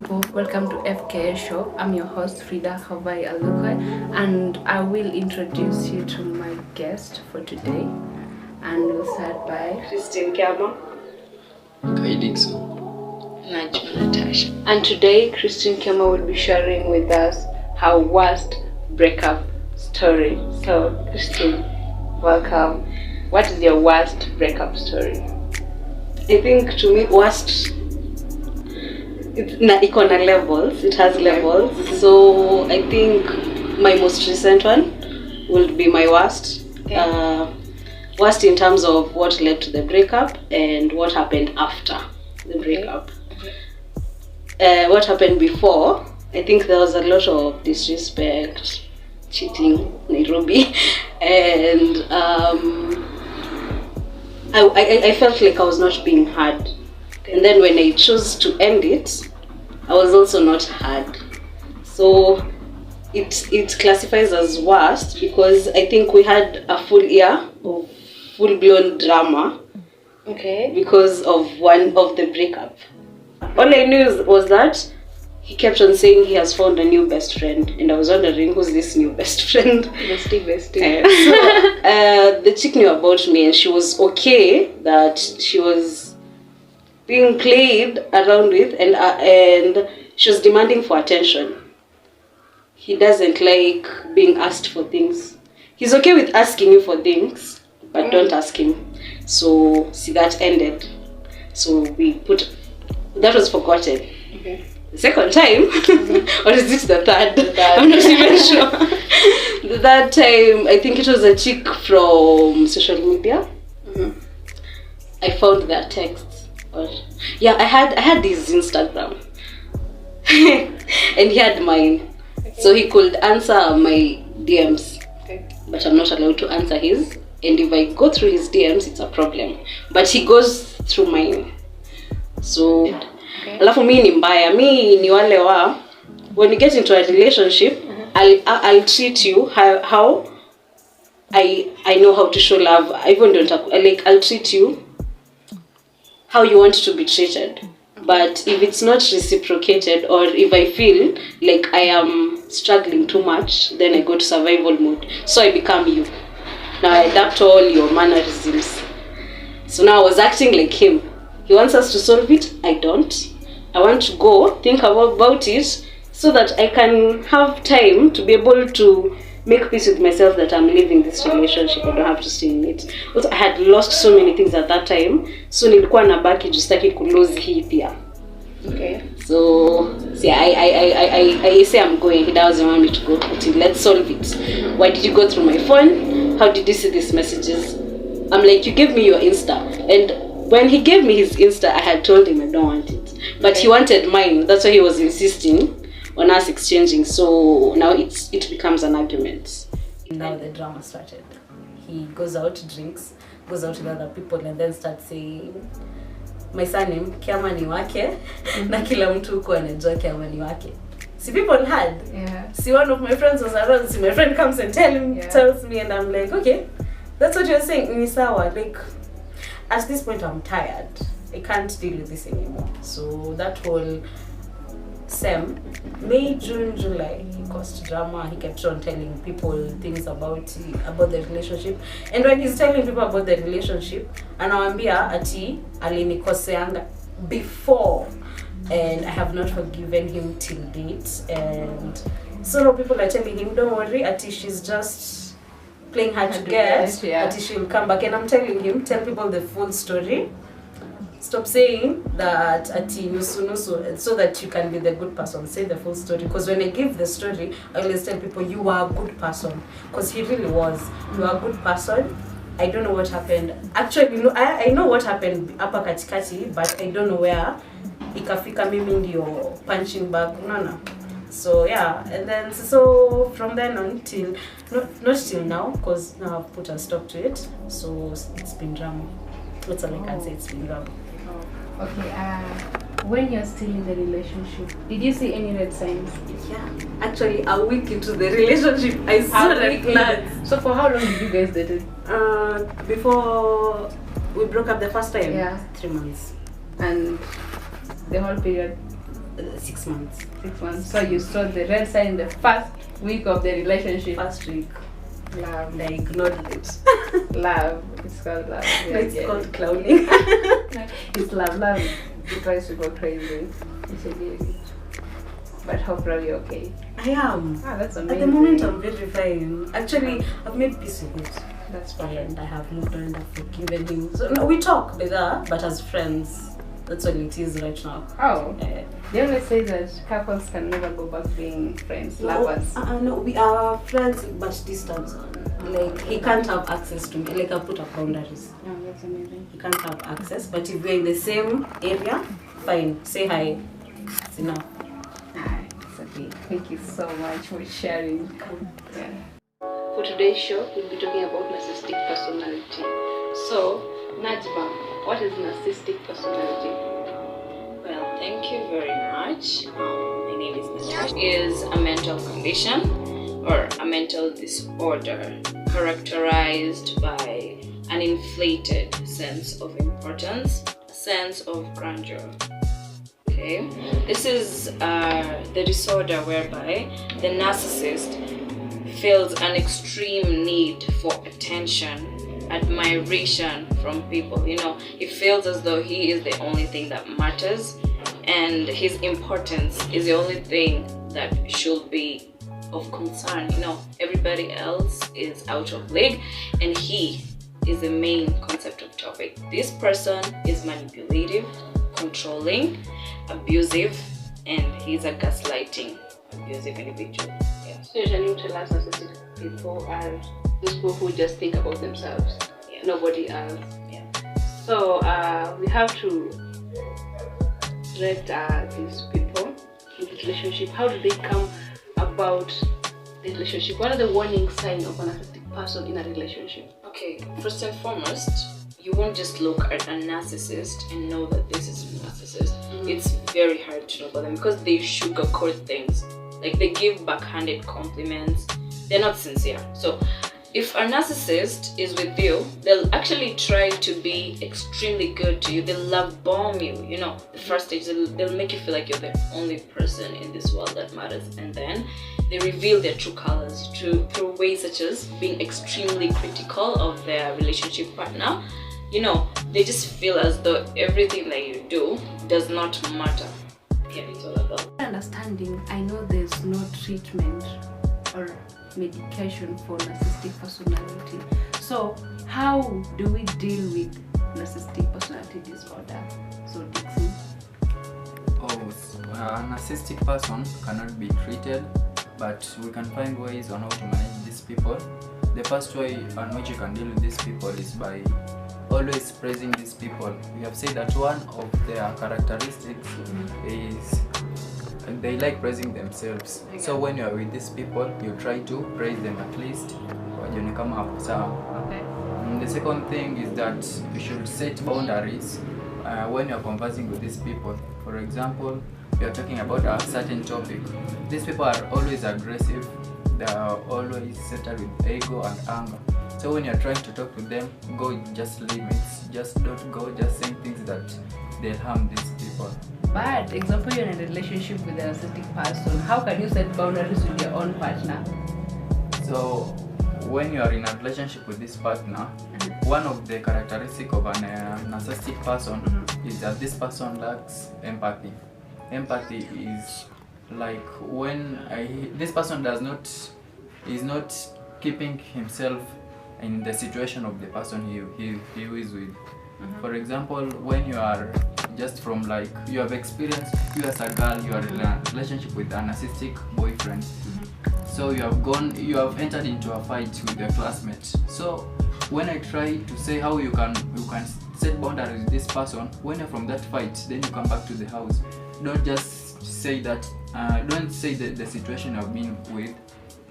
people, welcome to F.K.A show. I'm your host Frida Havai Alukai, and I will introduce you to my guest for today. And we'll start by Christine Kama. Natasha. And today Christine Kama will be sharing with us her worst breakup story. So Christine, welcome. What is your worst breakup story? I think to me worst, it's on levels. It has levels. So I think my most recent one will be my worst. Okay. Worst in terms of what led to the breakup and what happened after the breakup. What happened before, I think there was a lot of disrespect, cheating, Nairobi, and I felt like I was not being heard. And then when I chose to end it, I was also not heard. So it classifies as worst because I think we had a full year of full-blown drama. Okay. Because of one of the breakup. All I knew was that he kept on saying he has found a new best friend, and I was wondering who's this new best friend. Bestie. The chick knew about me, and she was okay that she was being played around with, and she was demanding for attention. He doesn't like being asked for things. He's okay with asking you for things, but don't ask him. So see, that ended. So that was forgotten. Okay. The second time, or is it the third? I'm not even sure. That time, I think it was a chick from social media. I found their texts. I had his Instagram, and he had mine. Okay. So he could answer my DMs, but I'm not allowed to answer his. And if I go through his DMs, it's a problem. But he goes through mine. So, alafu mi ni mbaya. Mi ni wale wa, when you get into a relationship, I'll treat you how I know how to show love. I even don't I'll treat you how you want to be treated. But if it's not reciprocated, or if I feel like I am struggling too much, then I go to survival mode. So I become you. Now I adapt all your mannerisms. So now I was acting like him. He wants us to solve it. I don't. I want to go think about it so that I can have time to be able to make peace with myself that I'm leaving this relationship. I don't have to stay in it. Also, I had lost so many things at that time. So nilikuwa nabaki justaki kulose hii pia. Okay. So see, I say I'm going. He doesn't want me to go. Let's solve it. Why did you go through my phone? How did you see these messages? I'm like, you gave me your Insta. And when he gave me his Insta, I had told him I don't want it. But he wanted mine. That's why he was insisting on us exchanging. So now it becomes an argument. Now the drama started. He goes out, drinks, goes out with other people, and then starts saying, my surname, Kiama ni wake, na kila mtu huko anajua Kiama ni wake. See, people had. Yeah. See, one of my friends was around. See, my friend comes and tells me, and I'm like, okay, that's what you're saying. Nisawa, like, at this point, I'm tired. I can't deal with this anymore. So that whole May, June, July, he caused drama. He kept on telling people things about the relationship. And when he's telling people about the relationship, anawambia ati alinikoseanga before. And I have not forgiven him till date. And so now people are telling him, don't worry, ati she's just playing hard to get. Ati she'll come back. And I'm telling him, tell people the full story. Stop saying that ati nusu so that you can be the good person. Say the full story. Because when I give the story, I always tell people, you are a good person. Because he really was. You are a good person. I don't know what happened. Actually, no, I know what happened hapa katikati, but I don't know where ikafika mimi ndio punching bag. No. So yeah, and then so from then on till not till now, because now I've put a stop to it. So it's been drama. That's all I can say. It's been drama. Okay. When you're still in the relationship, did you see any red signs? Yeah. Actually, a week into the relationship, I saw red flags. So for how long did you guys date? Before we broke up the first time. Yeah. 3 months. And the whole period 6 months. 6 months. So you saw the red sign in the first week of the relationship. First week. Love. And I ignored it. Love. It's called love. Yeah, It's called clowning. It's love. Love. It drives people crazy. It's a beauty. But hopefully you're okay. I am. That's amazing. At the moment, I'm very fine. Actually, I've made peace with it. That's fine. And I have moved on and I've forgiven him. So no, we talk with her, but as friends. That's all it is right now. Oh. They always say that couples can never go back being friends, lovers. No, we are friends, but distance. Like, he can't have access to me. Like, I put up boundaries. Oh, that's amazing. He can't have access, but if we're in the same area, fine. Say hi. It's enough. It's okay. Thank you so much for sharing. Yeah. For today's show, we'll be talking about narcissistic personality. So, Najma, what is narcissistic personality? Well, thank you very much. My name is Natasha. Is a mental condition or a mental disorder characterized by an inflated sense of importance, a sense of grandeur. Okay, this is the disorder whereby the narcissist feels an extreme need for attention, admiration from people. You know, he feels as though he is the only thing that matters, and his importance is the only thing that should be of concern. You know, everybody else is out of league, and he is the main concept of topic. This person is manipulative, controlling, abusive, and he's a gaslighting, abusive individual. Yeah. So usually you tell us narcissistic people are those people who just think about themselves, nobody else. Yeah. So we have to read these people in this relationship. How do they come about the relationship? What are the warning signs of a narcissistic person in a relationship? Okay, first and foremost, you won't just look at a narcissist and know that this is a narcissist. It's very hard to know about them because they sugarcoat things. Like, they give backhanded compliments. They're not sincere. So if a narcissist is with you, they'll actually try to be extremely good to you. They'll love bomb you. You know, the first stage, they'll make you feel like you're the only person in this world that matters. And then they reveal their true colors through ways such as being extremely critical of their relationship partner. You know, they just feel as though everything that you do does not matter. Yeah, it's all about Understanding, I know there's no treatment or medication for narcissistic personality. So how do we deal with narcissistic personality disorder? So Dixon. A narcissistic person cannot be treated, but we can find ways on how to manage these people. The first way on which you can deal with these people is by always praising these people. We have said that one of their characteristics is they like praising themselves. So when you are with these people, you try to praise them at least. Okay. The second thing is that you should set boundaries when you are conversing with these people. For example, you are talking about a certain topic. These people are always aggressive. They are always settled with ego and anger. So when you're trying to talk to them, go just limits. Just don't go just saying things that they'll harm these people. But example, you're in a relationship with a narcissistic person. How can you set boundaries with your own partner? So when you are in a relationship with this partner, one of the characteristics of a narcissistic person is that this person lacks empathy. Empathy is like when this person is not keeping himself in the situation of the person he is with. For example, when you are just from like you have experienced, you as a girl, you are in a relationship with a narcissistic boyfriend. So you have entered into a fight with your classmates. So when I try to say how you can set boundaries with this person, when you're from that fight, then you come back to the house. Don't just say that. Don't say the situation you have been with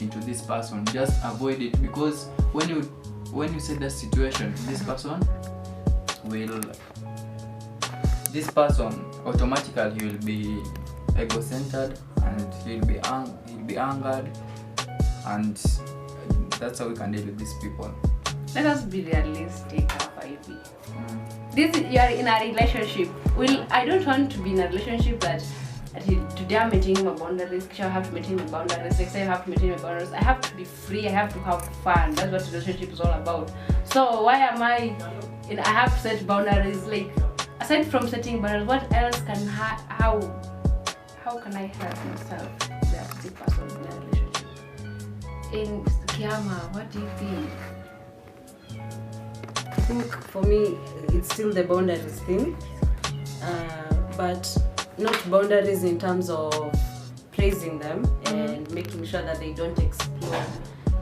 into this person. Just avoid it, because when you say that situation, this person automatically will be ego-centered and he'll be angered, and that's how we can deal with these people. Let us be realistic, baby. You are in a relationship. I don't want to be in a relationship that today I'm maintaining my boundaries, I have to maintain my boundaries, next time I have to maintain my boundaries. I have to be free, I have to have fun. That's what relationship is all about. So why am I have to set boundaries? Like, aside from setting boundaries, what else can how can I help myself, the opposite person in a relationship? In Kiama, what do you think? I think for me, it's still the boundaries thing, but not boundaries in terms of praising them and making sure that they don't explode.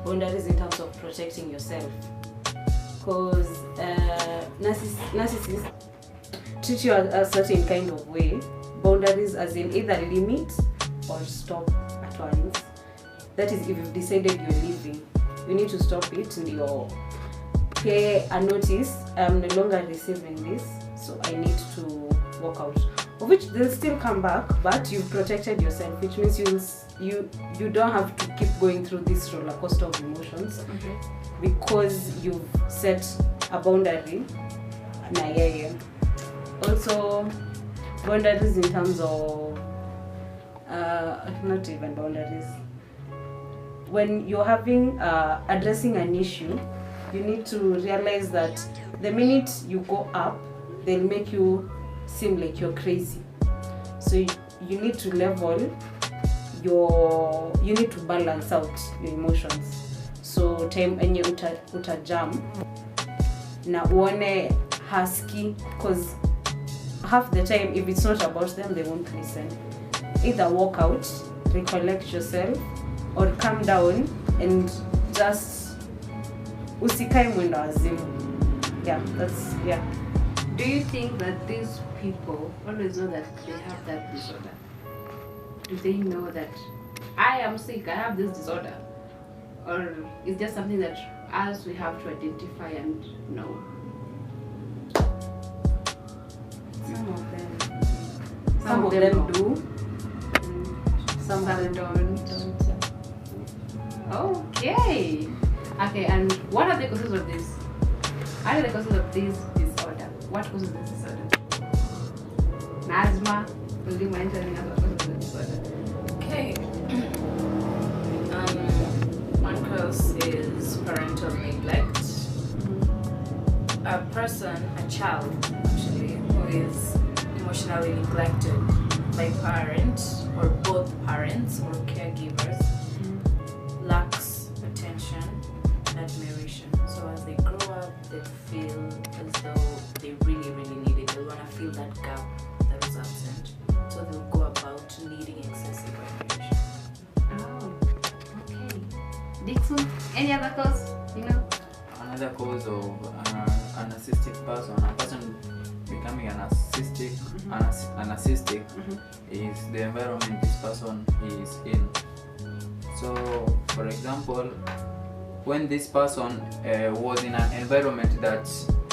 Boundaries in terms of protecting yourself. Because narcissists treat you a certain kind of way. Boundaries as in either limit or stop at once. That is, if you've decided you're leaving, you need to stop it and you're pay a notice. I'm no longer receiving this, so I need to walk out. Of which they'll still come back, but you've protected yourself, which means you don't have to keep going through this roller coaster of emotions because you've set a boundary. Also, boundaries in terms of not even boundaries. When you're having addressing an issue, you need to realize that the minute you go up, they'll make you seem like you're crazy. So you need to level you need to balance out your emotions. So time enye utajam na uone husky, because half the time if it's not about them, they won't listen. Either walk out, recollect yourself, or calm down and just usikae mwendo wazimu. Do you think that these people always know that they have that disorder? Do they know that I am sick, I have this disorder? Or is just something that us we have to identify and know? Some of them do. Some of them don't. Okay, and what are the causes of this? What are the causes of this disorder? What causes this disorder? Asthma, will you mind telling us what causes the disorder? Okay. One cause is parental neglect. A child actually, who is emotionally neglected by parents or both parents or caregivers, lacks attention and admiration. So as they grow up, they feel as though they really, really need it. They want to fill that gap that was absent. So they'll go about needing excessive admiration. Oh, okay. Dixon, any other cause? Another cause of a narcissistic person, a person becoming a narcissistic, is the environment this person is in. So, for example, when this person was in an environment that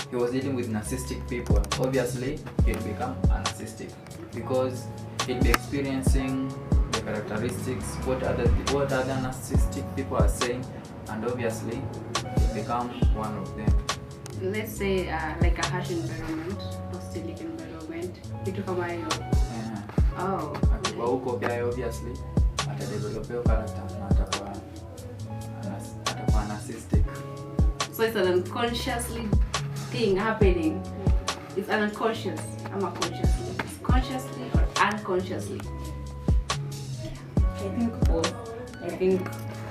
he was dealing with narcissistic people, obviously he'll become a narcissistic because he'll be experiencing the characteristics, what other narcissistic people are saying, and obviously he'll become one of them. Let's say like a harsh environment, hostile environment, vitu kama hiyo. Oh. Akiwa huko pia obviously atadevelop your character na atakuwa narcissistic. So it's an unconsciously thing happening. It's an unconscious. I'm a consciously. It's consciously or unconsciously. I think both. I think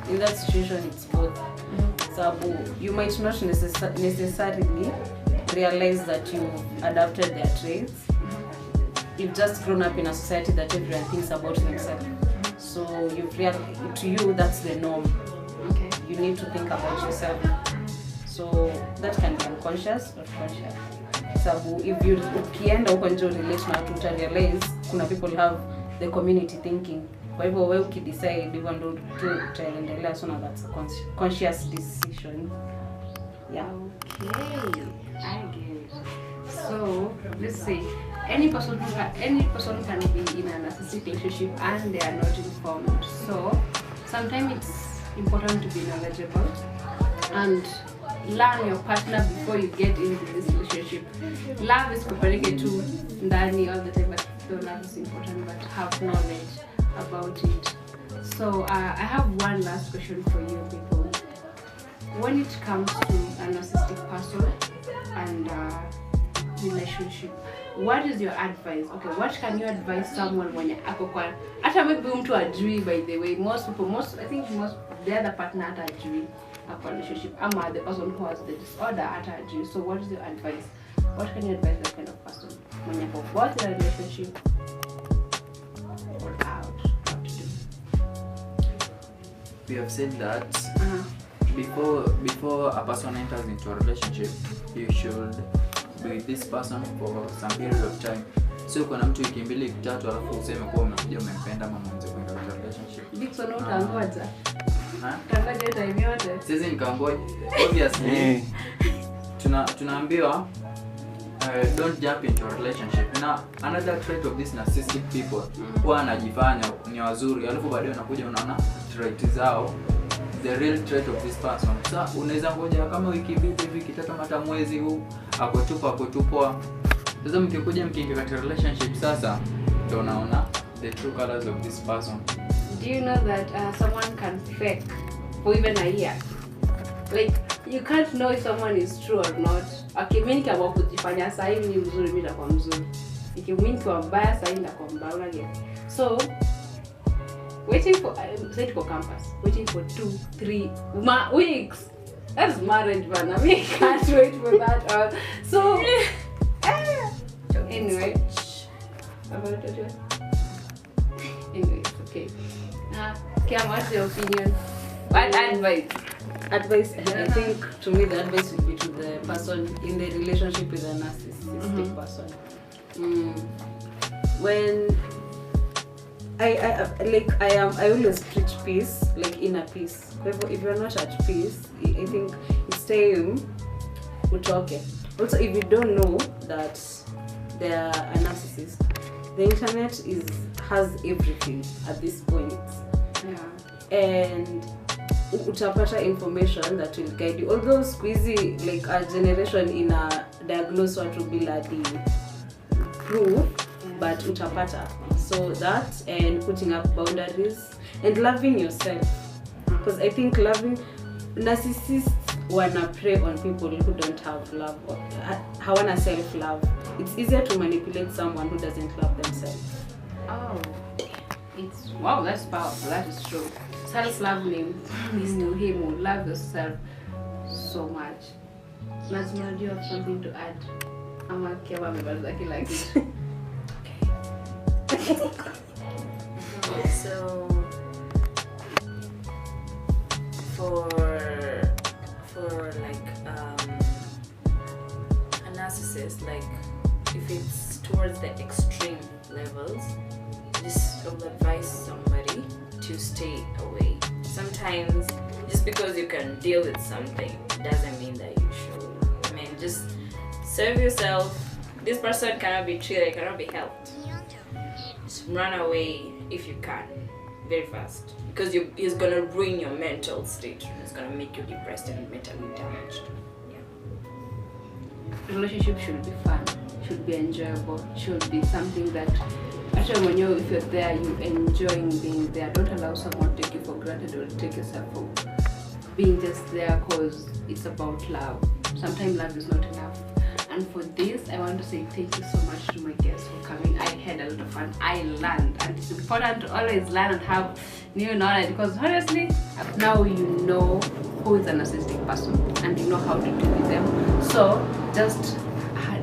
in that situation it's both. So you might not necessarily realize that you've adopted their traits. You've just grown up in a society that everyone thinks about themselves. So to you that's the norm. Okay. You need to think about yourself. So that can be unconscious or conscious. So if you ukienda huko nje relate na watu realize kuna people have the community thinking. Kwa hivyo wewe ukidecide hivyo ndo tutaendelea, so that's a conscious decision. Yeah. Okay, I get it. So let's say any person can be in a narcissistic relationship and they are not informed. So sometimes it's important to be knowledgeable and learn your partner before you get into this relationship. Love is cooperating to ndani all the time, but though love is important, but have knowledge about it. So I have one last question for you people. When it comes to a narcissistic person and relationship, what is your advice? Okay, what can you advise someone when ako kwa hata maybe mtu ajui, by the way, I think the other partner hata ajui a relationship, ama the person who has the disorder hata ajui. So what is your advice? What can you advise that kind of person when you're both in a relationship or out? What to do? We have said that before a person enters into a relationship, you should be with this person for some period of time. So kuna mtu wiki mbili wiki tatu alafu useme kwa umekuja umempenda ama mwanzo kwenda kwa relationship. Dixon utangoja. Tangoja time yote. Sisi nikamgoja. Obviously. Tunaambiwa don't jump into a relationship. Now another trait of these narcissistic people huwa anajifanya ni wazuri alafu baadaye unakuja unaona trait zao, the real trait of this person. Sasa unaweza ngoja kama wiki mbili wiki tatu hata mwezi huu akotupwa. Sasa mkikuja mkiingia katika relationship sasa ndio unaona the true colors of this person. Do you know that someone can fake for even a year? Like you can't know if someone is true or not. Okay, mimi kama kujifanya sasa hivi ni mzuri, mimi nitakuwa mzuri. Ikimwini kwa mbaya sasa hivi nitakuwa mbaya again. So waiting for say for campus, waiting for 2-3 weeks. That's marriage, man. I mean, I can't wait for that. So anyway, it's okay. Kim, what's your opinion? What advice? Advice, I think to me the advice would be to the person in the relationship with a narcissistic person. When I always preach peace, like inner peace. If you're not at peace, I think it's time utoke. Also, if you don't know that they are a narcissist, the internet has everything at this point. Yeah. And utapata information that will guide you. Although squeezy, like a generation in a diagnose what will be like the proof, but utapata. So that, and putting up boundaries and loving yourself, because I think narcissists wanna prey on people who don't have love or hawana self-love. It's easier to manipulate someone who doesn't love themselves. Oh, wow, that's powerful. That is true. Self-love means to him who love yourself so much. Nazma, do you have something to add? Ama Keva amebaliza kila kitu. So for like a narcissist, like if it's towards the extreme levels, just I would advise somebody to stay away. Sometimes just because you can deal with something doesn't mean that you should. I mean, just serve yourself. This person cannot be treated, cannot be helped. Just run away if you can, very fast, because he's gonna ruin your mental state. It's gonna make you depressed and mentally damaged. Yeah. Relationship should be fun, should be enjoyable, should be something that actually when if you're there, you enjoying being there. Don't allow someone to take you for granted or take yourself for being just there because it's about love. Sometimes love is not enough. And for this, I want to say thank you so much to my guests for coming. I had a lot of fun. I learned, and it's important to always learn and have new knowledge, because honestly, now you know who is a narcissistic person and you know how to deal with them. So just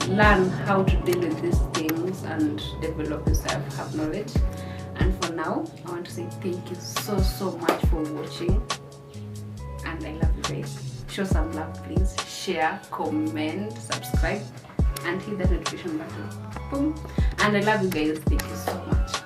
learn how to deal with these things and develop yourself, have knowledge. And for now, I want to say thank you so much for watching, and I love you guys. Show some love, please. Share, comment, subscribe, and hit the notification button. Boom. And I love you guys. Thank you so much.